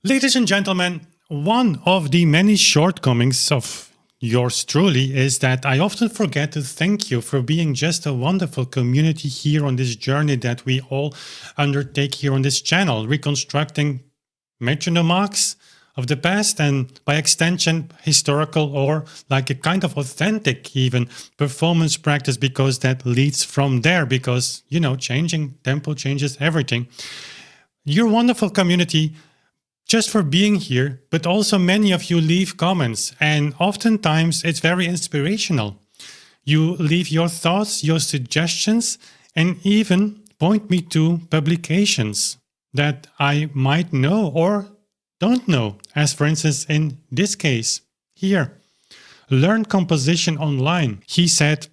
Ladies and gentlemen, one of the many shortcomings of yours truly is that I often forget to thank you for being just a wonderful community here on this journey that we all undertake here on this channel, reconstructing metronome marks of the past and by extension historical or like a kind of authentic even performance practice, because that leads from there, because changing tempo changes everything. Your wonderful community just for being here, but also many of you leave comments, and oftentimes it's very inspirational. You leave your thoughts, your suggestions, and even point me to publications that I might know or don't know, as for instance in this case here. Learn Composition Online. He said,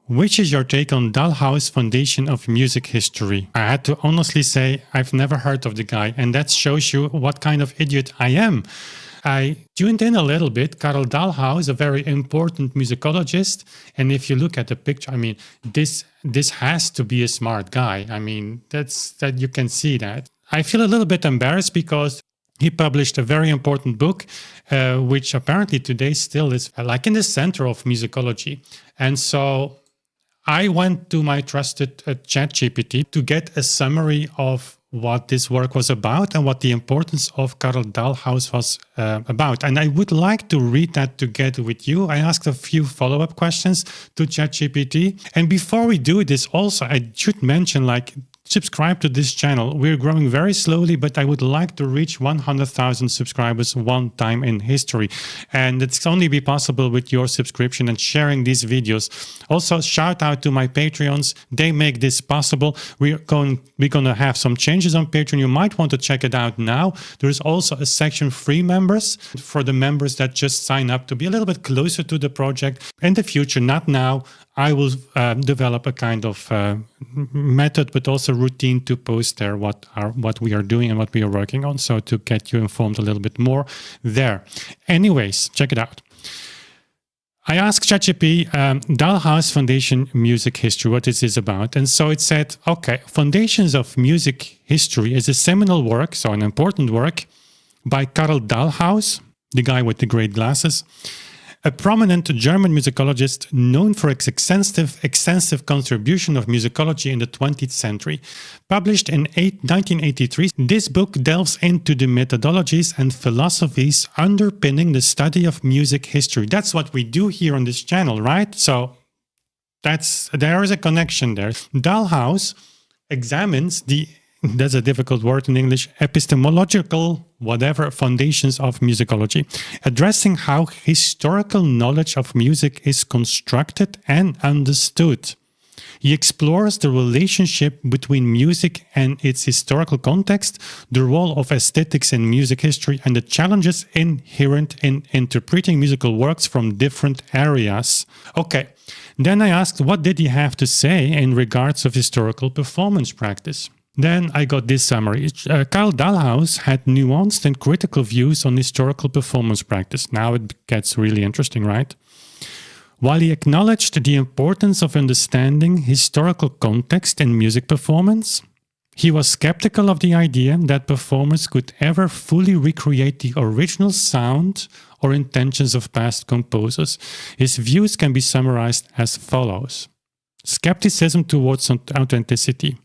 which is your take on Dalhaus Foundation of Music History? I had to honestly say I've never heard of the guy, and that shows you what kind of idiot I am. I tuned in a little bit. Karel Dahlhaus, a very important musicologist, and if you look at the picture, this has to be a smart guy. That you can see that. I feel a little bit embarrassed because he published a very important book, which apparently today still is like in the center of musicology, and so I went to my trusted ChatGPT to get a summary of what this work was about and what the importance of Karel Dahlhaus was about. And I would like to read that together with you. I asked a few follow-up questions to ChatGPT. And before we do this also, I should mention, subscribe to this channel. We're growing very slowly, but I would like to reach 100,000 subscribers one time in history. And it's only be possible with your subscription and sharing these videos. Also, shout out to my Patreons. They make this possible. We're going to have some changes on Patreon. You might want to check it out now. There is also a section free members for the members that just sign up to be a little bit closer to the project. In the future, not now, I will develop a kind of method, but also routine to post there what we are doing and what we are working on, so to get you informed a little bit more there. Anyways, check it out. I asked ChatGPT, Dalhaus Foundation Music History, what is this about? And so it said, okay, Foundations of Music History is a seminal work, so an important work, by Karel Dahlhaus, the guy with the great glasses, a prominent German musicologist known for its extensive contribution of musicology in the 20th century. Published in 1983, this book delves into the methodologies and philosophies underpinning the study of music history. That's what we do here on this channel, right? So there is a connection there. Dalhaus examines that's a difficult word in English, epistemological foundations of musicology, addressing how historical knowledge of music is constructed and understood. He explores the relationship between music and its historical context, the role of aesthetics in music history, and the challenges inherent in interpreting musical works from different areas. Okay, then I asked what did he have to say in regards of historical performance practice. Then I got this summary. Karel Dahlhaus had nuanced and critical views on historical performance practice. Now it gets really interesting, right? While he acknowledged the importance of understanding historical context in music performance, he was skeptical of the idea that performers could ever fully recreate the original sound or intentions of past composers. His views can be summarized as follows. Skepticism towards authenticity.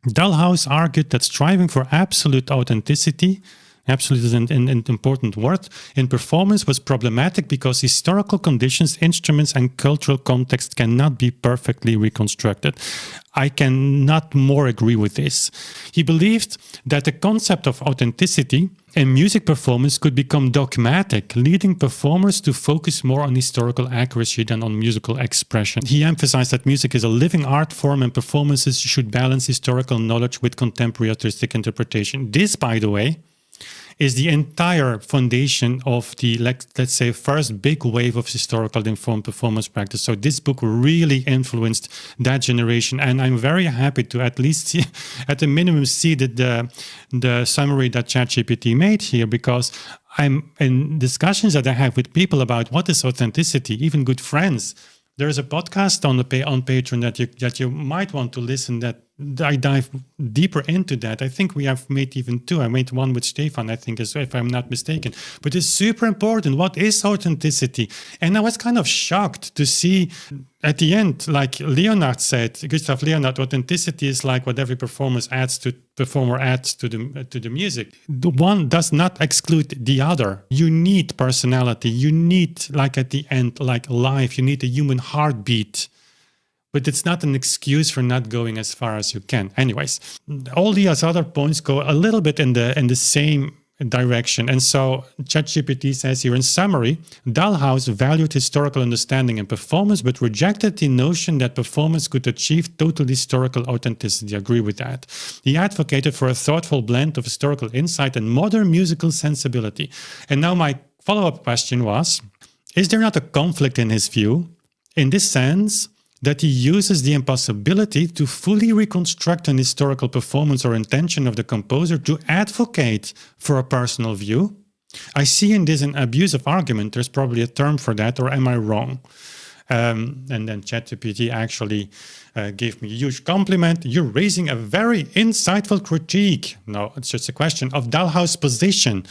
Dalhaus argued that striving for absolute authenticity, absolute is an important word, in performance was problematic because historical conditions, instruments, and cultural context cannot be perfectly reconstructed. I cannot more agree with this. He believed that the concept of authenticity in music performance could become dogmatic, leading performers to focus more on historical accuracy than on musical expression. He emphasized that music is a living art form and performances should balance historical knowledge with contemporary artistic interpretation. This, by the way, is the entire foundation of the, let's say, first big wave of historical informed performance practice. So this book really influenced that generation, and I'm very happy to at least see, at the minimum, see the summary that ChatGPT made here, because I'm in discussions that I have with people about what is authenticity, even good friends. There is a podcast on Patreon that you might want to listen I dive deeper into that, I think we have made even two. I made one with Stefan, I think, if I'm not mistaken. But it's super important. What is authenticity? And I was kind of shocked to see at the end, like Leonard said, Gustav Leonard, authenticity is like what every performer adds to the music. The one does not exclude the other. You need personality. You need, like at the end, like life. You need a human heartbeat. But it's not an excuse for not going as far as you can. Anyways, all these other points go a little bit in the same direction. And so ChatGPT says here, in summary, Dalhaus valued historical understanding and performance, but rejected the notion that performance could achieve total historical authenticity. I agree with that. He advocated for a thoughtful blend of historical insight and modern musical sensibility. And now my follow-up question was, is there not a conflict in his view, in this sense, that he uses the impossibility to fully reconstruct an historical performance or intention of the composer to advocate for a personal view? I see in this an abusive argument. There's probably a term for that, or am I wrong? And then ChatGPT actually gave me a huge compliment. You're raising a very insightful critique. No, it's just a question of Dalhaus' position.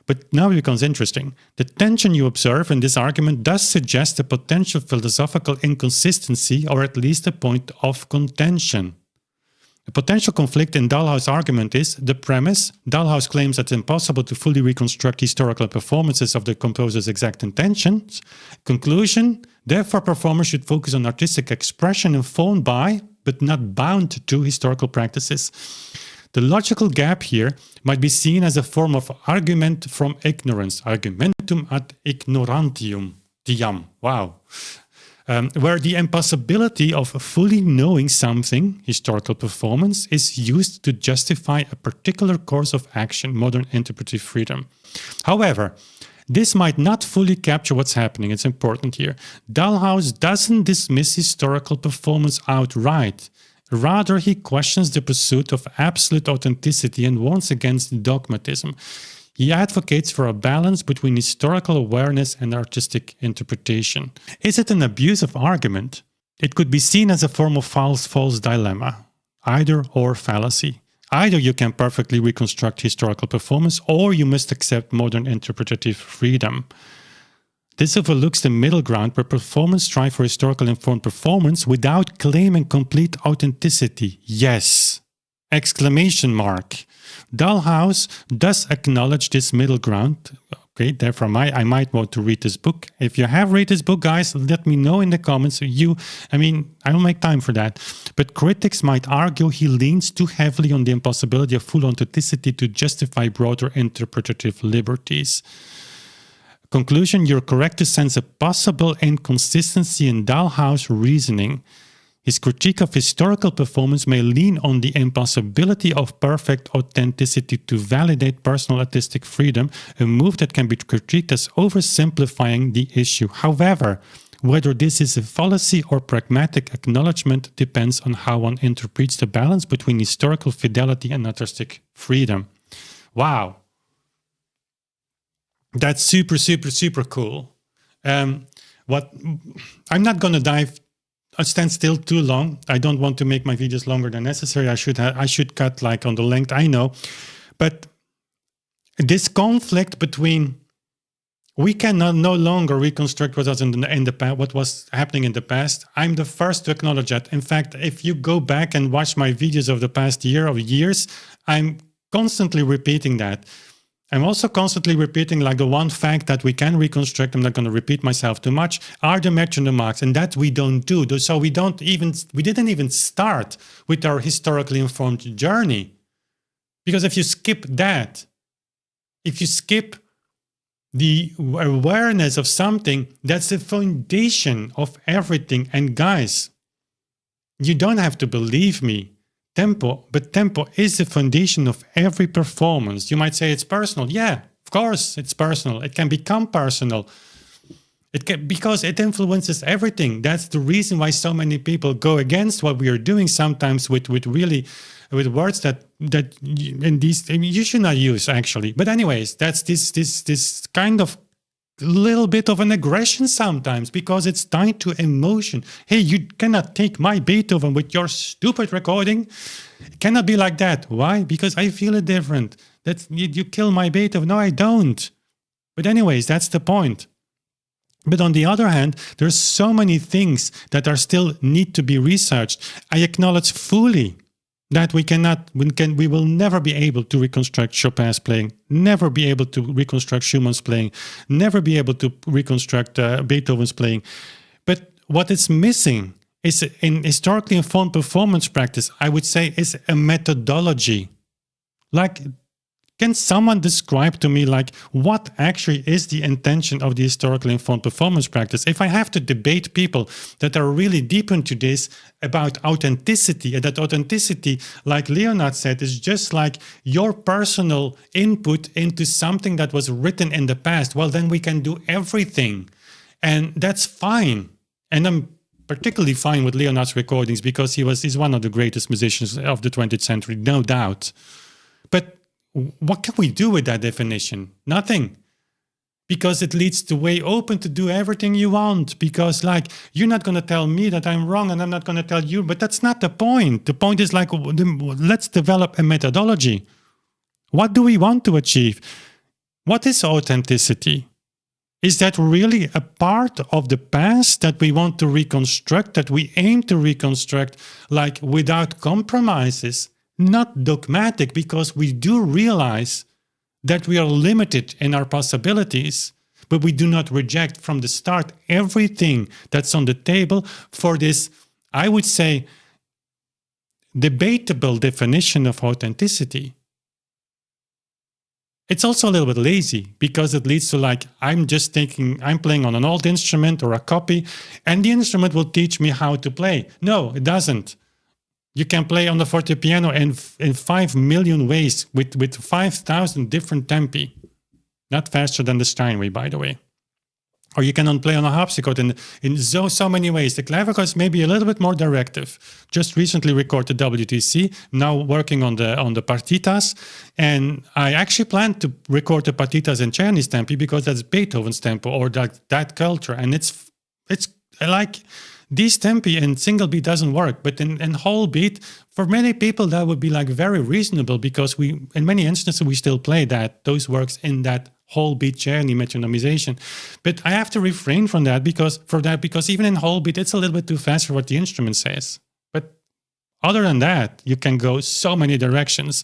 But now it becomes interesting. The tension you observe in this argument does suggest a potential philosophical inconsistency, or at least a point of contention. The potential conflict in Dalhaus' argument is the premise. Dalhaus claims that it's impossible to fully reconstruct historical performances of the composer's exact intentions. Conclusion, therefore performers should focus on artistic expression informed by, but not bound to, historical practices. The logical gap here might be seen as a form of argument from ignorance, argumentum ad ignorantium, wow, where the impossibility of fully knowing something, historical performance, is used to justify a particular course of action, modern interpretive freedom. However, this might not fully capture what's happening. It's important here. Dalhaus doesn't dismiss historical performance outright. Rather, he questions the pursuit of absolute authenticity and warns against dogmatism. He advocates for a balance between historical awareness and artistic interpretation. Is it an abusive argument? It could be seen as a form of false dilemma, either or fallacy. Either you can perfectly reconstruct historical performance, or you must accept modern interpretative freedom. This overlooks the middle ground where performers strive for historical informed performance without claiming complete authenticity. Yes! Exclamation mark. Dalhaus does acknowledge this middle ground. Okay, therefore I might want to read this book. If you have read this book, guys, let me know in the comments. I will make time for that. But critics might argue he leans too heavily on the impossibility of full authenticity to justify broader interpretative liberties. Conclusion, you're correct to sense a possible inconsistency in Dalhaus' reasoning. His critique of historical performance may lean on the impossibility of perfect authenticity to validate personal artistic freedom, a move that can be critiqued as oversimplifying the issue. However, whether this is a fallacy or pragmatic acknowledgement depends on how one interprets the balance between historical fidelity and artistic freedom. Wow. That's super, super, super cool. I'm not going to stand still too long. I don't want to make my videos longer than necessary. I should cut like on the length, I know. But this conflict between, we cannot no longer reconstruct what was what was happening in the past. I'm the first to acknowledge that. In fact, if you go back and watch my videos of the past year or years, I'm constantly repeating that. I'm also constantly repeating like the one fact that we can reconstruct, I'm not going to repeat myself too much, are the metronome marks, and that we don't do. So we didn't even start with our historically informed journey. Because if you skip that, if you skip the awareness of something, that's the foundation of everything. And guys, you don't have to believe me. Tempo is the foundation of every performance. You might say it's personal. Yeah, of course it's personal. It can become personal. Because it influences everything. That's the reason why so many people go against what we are doing sometimes with words that you should not use actually. But anyways, that's this kind of little bit of an aggression sometimes because it's tied to emotion. Hey, you cannot take my Beethoven with your stupid recording. It cannot be like that. Why? Because I feel it different. That's you kill my Beethoven. No, I don't. But anyways, that's the point. But on the other hand, there's so many things that are still need to be researched. I acknowledge fully that we will never be able to reconstruct Chopin's playing, never be able to reconstruct Schumann's playing, never be able to reconstruct Beethoven's playing. But what is missing is, in historically informed performance practice, I would say, is a methodology. Like, can someone describe to me, like, what actually is the intention of the historically informed performance practice? If I have to debate people that are really deep into this about authenticity, and that authenticity, like Leonard said, is just like your personal input into something that was written in the past, well, then we can do everything. And that's fine. And I'm particularly fine with Leonard's recordings because he's one of the greatest musicians of the 20th century, no doubt. But what can we do with that definition? Nothing. Because it leads to way open to do everything you want. Because, like, you're not going to tell me that I'm wrong and I'm not going to tell you. But that's not the point. The point is, like, let's develop a methodology. What do we want to achieve? What is authenticity? Is that really a part of the past that we want to reconstruct, that we aim to reconstruct, like, without compromises? Not dogmatic, because we do realize that we are limited in our possibilities, but we do not reject from the start everything that's on the table for this, I would say, debatable definition of authenticity. It's also a little bit lazy because it leads to, like, I'm playing on an old instrument or a copy, and the instrument will teach me how to play. No, it doesn't. You can play on the fortepiano in 5 million ways with 5,000 different tempi. Not faster than the Steinway, by the way. Or you can play on a harpsichord in so many ways. The clavichord may be a little bit more directive. Just recently recorded WTC, now working on the partitas. And I actually plan to record the partitas in Czerny's tempi because that's Beethoven's tempo or that culture. And it's like... These tempi in single beat doesn't work, but in whole beat, for many people that would be like very reasonable because in many instances we still play those works in that whole beat Czerny metronomization. But I have to refrain from that because even in whole beat it's a little bit too fast for what the instrument says. But other than that, you can go so many directions,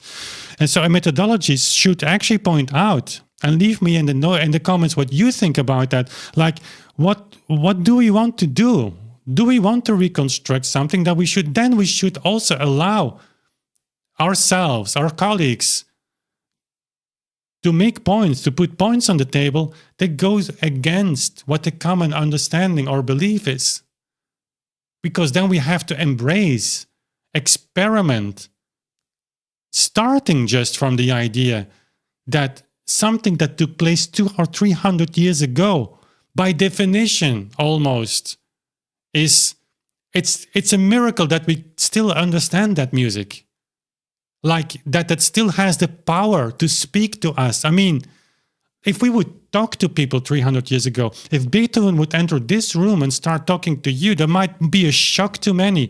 and so a methodology should actually point out and leave me in the comments what you think about that. Like, what do we want to do? Do we want to reconstruct something that we should also allow ourselves, our colleagues, to make points, to put points on the table that goes against what the common understanding or belief is? Because then we have to embrace, experiment, starting just from the idea that something that took place 200 or 300 years ago, by definition almost, it's a miracle that we still understand that music, like that still has the power to speak to us. I mean, if we would talk to people 300 years ago, if Beethoven would enter this room and start talking to you, there might be a shock to many.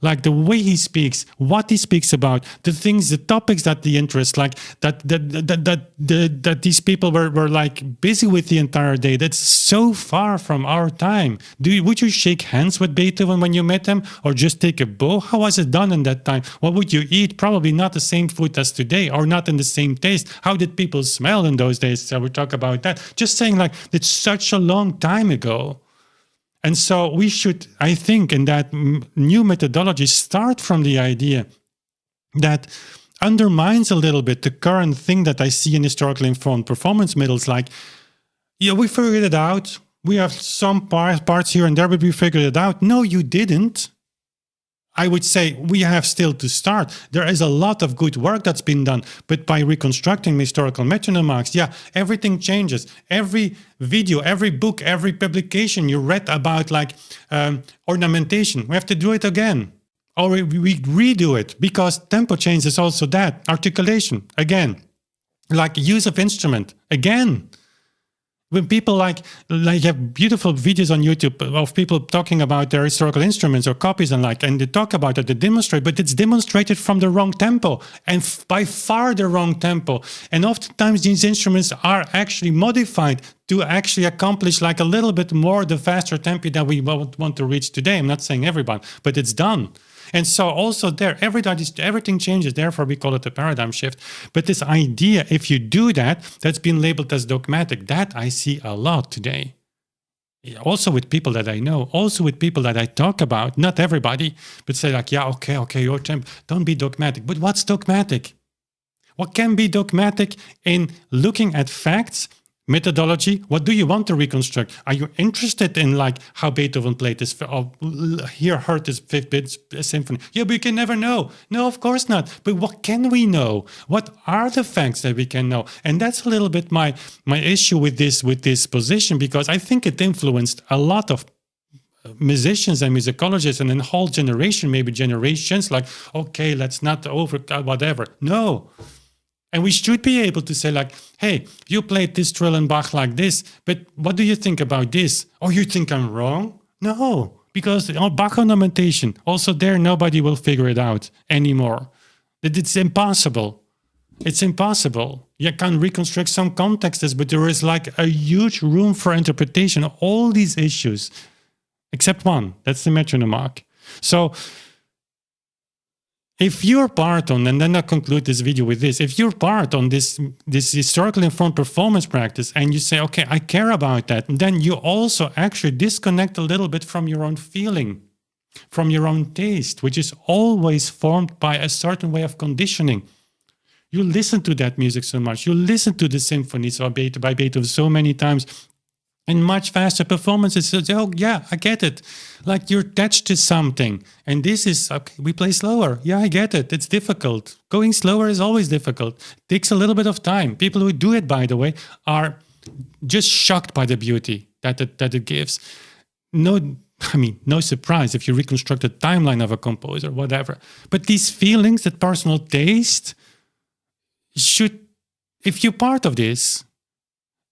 Like the way he speaks, what he speaks about, the things, the topics that the interest, like that these people were like busy with the entire day. That's so far from our time. Would you shake hands with Beethoven when you met him, or just take a bow? How was it done in that time? What would you eat? Probably not the same food as today, or not in the same taste. How did people smell in those days? So we talk about that. Just saying, like, it's such a long time ago. And so we should, I think, in that new methodology, start from the idea that undermines a little bit the current thing that I see in historically informed performance models, like, yeah, we figured it out. We have some parts here and there, but we figured it out. No, you didn't. I would say we have still to start. There is a lot of good work that's been done, but by reconstructing historical metronome marks, yeah, everything changes. Every video, every book, every publication you read about, like ornamentation, we have to do it again. Or we redo it, because tempo change is also that. Articulation, again. Like use of instrument, again. When people like have beautiful videos on YouTube of people talking about their historical instruments or copies and they talk about it, they demonstrate, but it's demonstrated from the wrong tempo, and by far the wrong tempo. And oftentimes these instruments are actually modified to actually accomplish like a little bit more the faster tempo that we want to reach today. I'm not saying everyone, but it's done. And so also there, everything changes. Therefore, we call it a paradigm shift. But this idea, if you do that, that's been labeled as dogmatic. That I see a lot today. Also with people that I know, also with people that I talk about, not everybody, but say like, yeah, okay, your tempo, don't be dogmatic. But what's dogmatic? What can be dogmatic in looking at facts, methodology? What do you want to reconstruct? Are you interested in like how Beethoven played this, or heard this fifth symphony? Yeah, but you can never know. No, of course not. But what can we know? What are the facts that we can know? And that's a little bit my issue with this position, because I think it influenced a lot of musicians and musicologists and a whole generation, maybe generations, like, okay, let's not whatever. No. And we should be able to say like, hey, you played this trill and Bach like this, but what do you think about this? Oh, you think I'm wrong? No, because Bach ornamentation, also there, nobody will figure it out anymore. It's impossible. It's impossible. You can reconstruct some contexts, but there is like a huge room for interpretation of all these issues, except one, that's the metronome mark. So if you're part on, and then I'll conclude this video with this, if you're part on this historically informed performance practice and you say, okay, I care about that, then you also actually disconnect a little bit from your own feeling, from your own taste, which is always formed by a certain way of conditioning. You listen to that music so much, you listen to the symphonies by Beethoven so many times, and much faster performances. Oh, yeah, I get it. Like you're attached to something. And this is, okay, we play slower. Yeah, I get it. It's difficult. Going slower is always difficult. It takes a little bit of time. People who do it, by the way, are just shocked by the beauty that it gives. No surprise if you reconstruct the timeline of a composer, whatever. But these feelings, that personal taste, should, if you're part of this,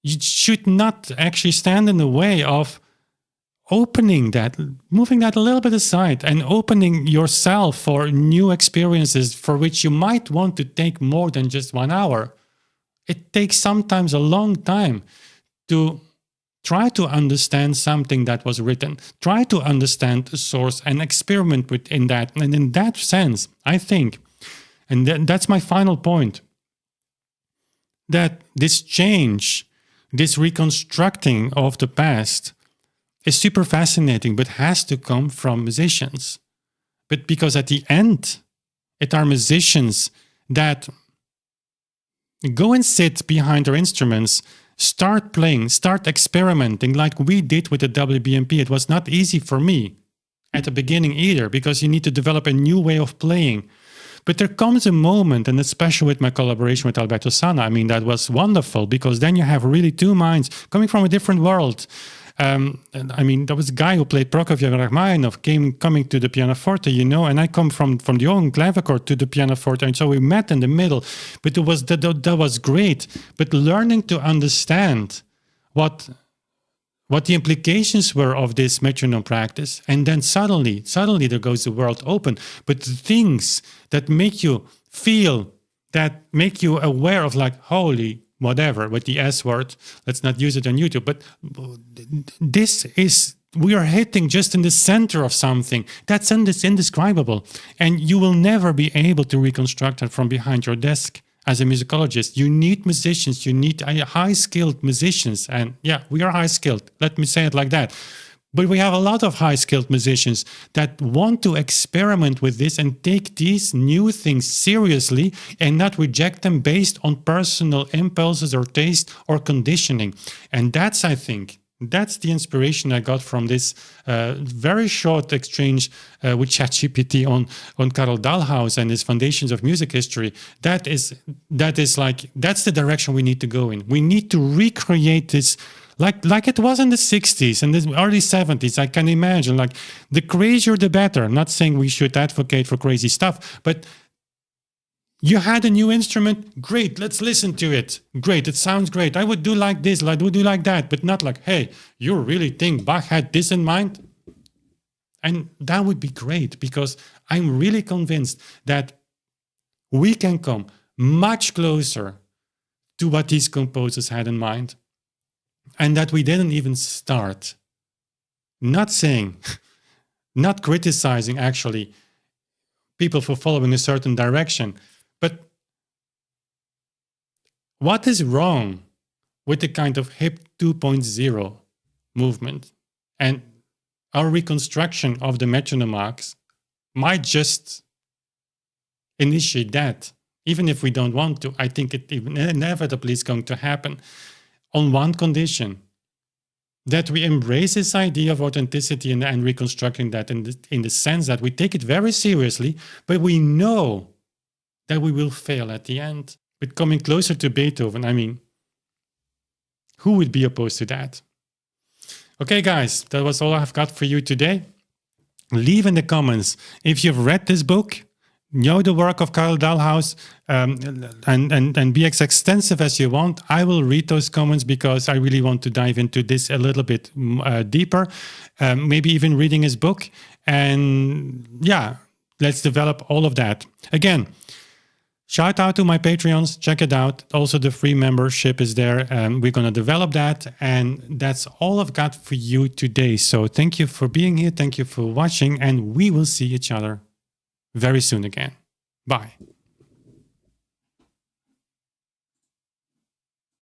you should not actually stand in the way of opening that, moving that a little bit aside and opening yourself for new experiences for which you might want to take more than just 1 hour. It takes sometimes a long time to try to understand something that was written, try to understand the source and experiment within that. And in that sense, I think, and that's my final point, that this change, this reconstructing of the past is super fascinating, but has to come from musicians. But because at the end, it are musicians that go and sit behind their instruments, start playing, start experimenting like we did with the WBMP. It was not easy for me at the beginning either, because you need to develop a new way of playing. But there comes a moment, and especially with my collaboration with Alberto Sana, I mean, that was wonderful, because then you have really two minds coming from a different world. And I mean, there was a guy who played Prokofiev and Rachmaninoff coming to the pianoforte, and I come from the own clavichord to the pianoforte, and so we met in the middle. But that was great. But learning to understand what the implications were of this metronome practice, and then suddenly there goes the world open. But the things that make you feel, that make you aware of like, holy whatever, with the S word, let's not use it on YouTube, but we are hitting just in the center of something that's indescribable, and you will never be able to reconstruct it from behind your desk. As a musicologist, you need musicians, you need high-skilled musicians. And yeah, we are high-skilled, let me say it like that. But we have a lot of high-skilled musicians that want to experiment with this and take these new things seriously and not reject them based on personal impulses or taste or conditioning. And that's, I think, that's the inspiration I got from this very short exchange with ChatGPT on Karel Dahlhaus and his Foundations of Music History. That is like, that's the direction we need to go in. We need to recreate this like it was in the 60s and the early 70s. I can imagine, like, the crazier the better. I'm not saying we should advocate for crazy stuff, but You had a new instrument? Great, let's listen to it. Great, it sounds great. I would do like this, I would do like that, but not like, hey, you really think Bach had this in mind? And that would be great, because I'm really convinced that we can come much closer to what these composers had in mind, and that we didn't even start. Not saying, not criticizing actually people for following a certain direction, but what is wrong with the kind of hip 2.0 movement? And our reconstruction of the metronome marks might just initiate that. Even if we don't want to, I think it inevitably is going to happen on one condition: that we embrace this idea of authenticity and reconstructing that in the sense that we take it very seriously, but we know that we will fail at the end. But coming closer to Beethoven, I mean, who would be opposed to that? Okay, guys, that was all I've got for you today. Leave in the comments if you've read this book, know the work of Karel Dahlhaus, and be as extensive as you want. I will read those comments because I really want to dive into this a little bit deeper, maybe even reading his book. And yeah, let's develop all of that. Again, shout out to my Patreons, check it out. Also, the free membership is there. We're going to develop that. And that's all I've got for you today. So thank you for being here. Thank you for watching. And we will see each other very soon again. Bye.